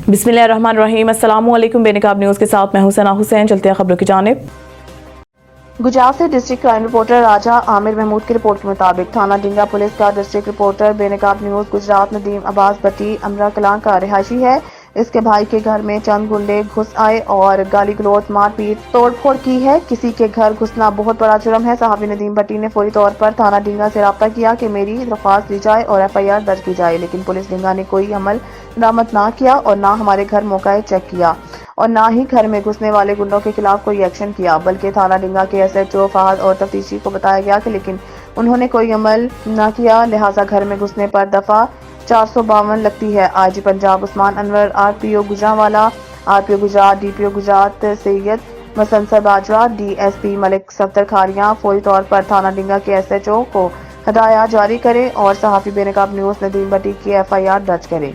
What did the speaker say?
बिस्मिल्लाहिर्रहमानिर्रहीम। अस्सलाम वालेकुम। बेनकाब न्यूज़ के साथ मैं हूं सना हुसैन। चलते हैं खबरों की जानिब। गुजरात से डिस्ट्रिक्ट क्राइम रिपोर्टर राजा आमिर महमूद की रिपोर्ट के मुताबिक थाना डिंगा पुलिस का डिस्ट्रिक्ट रिपोर्टर बेनकाब न्यूज़ गुजरात नदीम अब्बास भट्टी अमरा कलां का रिहायशी है। इसके भाई के घर में चंद गुंडे घुस आए और गाली गलौज मारपीट तोड़फोड़ की है। किसी के घर घुसना बहुत बड़ा जुर्म है। सहाफी नदीम भट्टी ने फौरी तौर पर थाना डिंगा से राब्ता किया कि मेरी दरख्वास्त दी जाए और FIR दर्ज की जाए, लेकिन पुलिस डिंगा ने कोई अमल दरामद ना किया और ना हमारे घर मौका चेक किया और ना ही घर में घुसने वाले गुंडों के खिलाफ कोई एक्शन किया, बल्कि थाना डिंगा के SHO फहद और तफ्तीशी को बताया गया कि लेकिन उन्होंने कोई अमल न किया, लिहाजा घर में घुसने पर दफा 452 लगती है। IG Punjab Usman Anwar, RPO Gujranwala, RPO Gujarat, DPO Gujarat Syed मसंसर Bajwa, DSP Malik Safdar Khariyan फौरी तौर पर थाना डिंगा के SHO को हदायत जारी करें और सहाफी बेनकाब न्यूज़ नदीम भट्टी की FIR दर्ज करें।